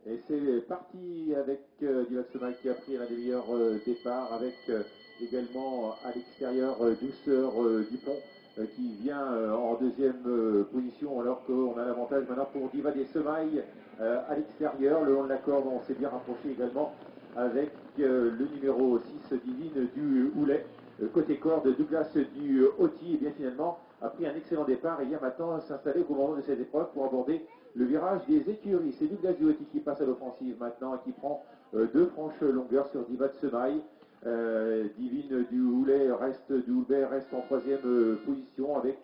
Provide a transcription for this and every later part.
Et c'est parti avec Divac Semaille qui a pris l'un des meilleurs départs avec également à l'extérieur Douceur Dupont qui vient en deuxième position alors qu'on a l'avantage maintenant pour Diva des Semailles à l'extérieur. Le long de la corde, on s'est bien rapproché également avec le numéro 6 Divine du Houlet. Côté corde, Douglas du Hoti, et bien finalement a pris un excellent départ et vient maintenant s'installer au commandement de cette épreuve pour aborder le virage des écuries. C'est Douglas du Hoti qui passe à l'offensive maintenant et qui prend deux franches longueurs sur Diva de Semaille. Divine du Houlet reste en troisième position avec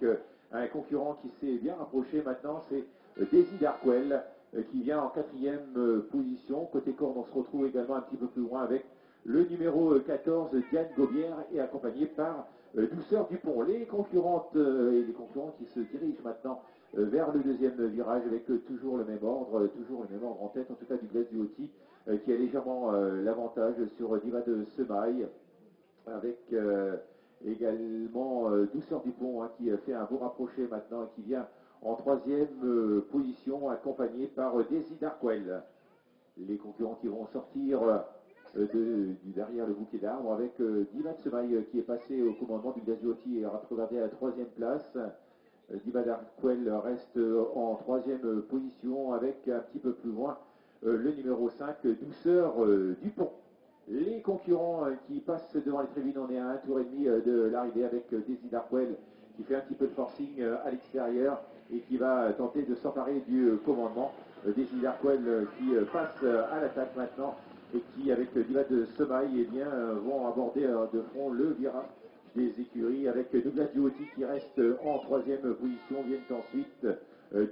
un concurrent qui s'est bien rapproché maintenant, c'est Daisy Darkwell qui vient en quatrième position. Côté corde, on se retrouve également un petit peu plus loin avec le numéro 14, Diane Gaubière, est accompagné par Douceur Dupont. Les concurrentes et les concurrents qui se dirigent maintenant vers le deuxième virage avec toujours le même ordre en tête, en tout cas du Douglas du Hoti, qui a légèrement l'avantage sur Diva de Semaille, avec également Douceur Dupont qui fait un beau rapproché maintenant et qui vient en troisième position, accompagné par Daisy Darkwell. Les concurrents qui vont sortir derrière le bouquet d'arbres avec Diva de Semaille qui est passé au commandement du Douglas du Hoti et rétrogradé à la troisième place. Diva Darkwell reste en troisième position avec un petit peu plus loin le numéro 5, Douceur Dupont. Les concurrents qui passent devant les tribunes, on est à un tour et demi de l'arrivée avec Daisy Darkwell qui fait un petit peu de forcing à l'extérieur et qui va tenter de s'emparer du commandement. Daisy Darkwell qui passe à l'attaque maintenant et qui, avec Diva de Semaille, vont aborder de front le virage des écuries avec Douglas du Hoti qui reste en troisième position. Viennent ensuite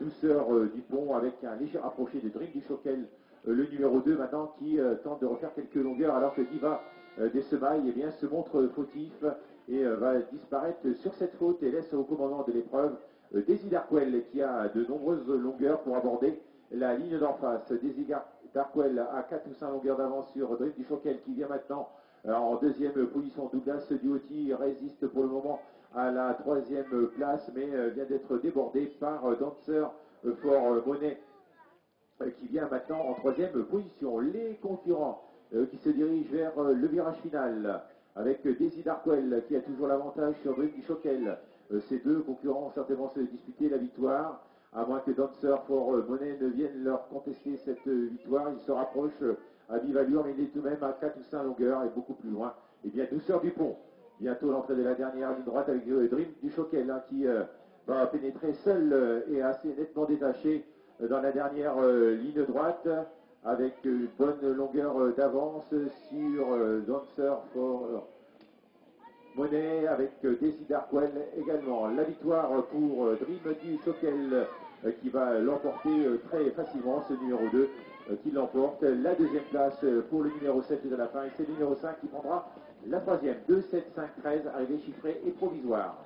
Douceur Dupont avec un léger rapproché de Dream du Choquel, le numéro 2 maintenant qui tente de refaire quelques longueurs alors que Diva des Semailles se montre fautif et va disparaître sur cette faute et laisse au commandement de l'épreuve Daisy Darkwell qui a de nombreuses longueurs pour aborder la ligne d'en face. Daisy Darkwell a 4 ou 5 longueurs d'avance sur Dream du Choquel qui vient maintenant en deuxième position. Douglas du Hoti résiste pour le moment à la troisième place, mais vient d'être débordé par Dancer for Money qui vient maintenant en troisième position. Les concurrents qui se dirigent vers le virage final avec Daisy Darkwell qui a toujours l'avantage sur Dream du Choquel. Ces deux concurrents vont certainement se disputer la victoire, à moins que Dancer for Money ne vienne leur contester cette victoire. Ils se rapprochent à vive allure, mais il est tout de même à 4 ou 5 longueurs et beaucoup plus loin. Et bien Douceur Dupont, bientôt l'entrée de la dernière ligne droite avec Dream du Choquel qui va pénétrer seul et assez nettement détaché dans la dernière ligne droite avec une bonne longueur d'avance sur Dancer for Money avec Daisy Darkwell également. La victoire pour Dream du Choquel qui va l'emporter très facilement, ce numéro 2 qui l'emporte. La deuxième place pour le numéro 7 de la fin et c'est le numéro 5 qui prendra la troisième. 2, 7, 5, 13, arrivée chiffrée et provisoire.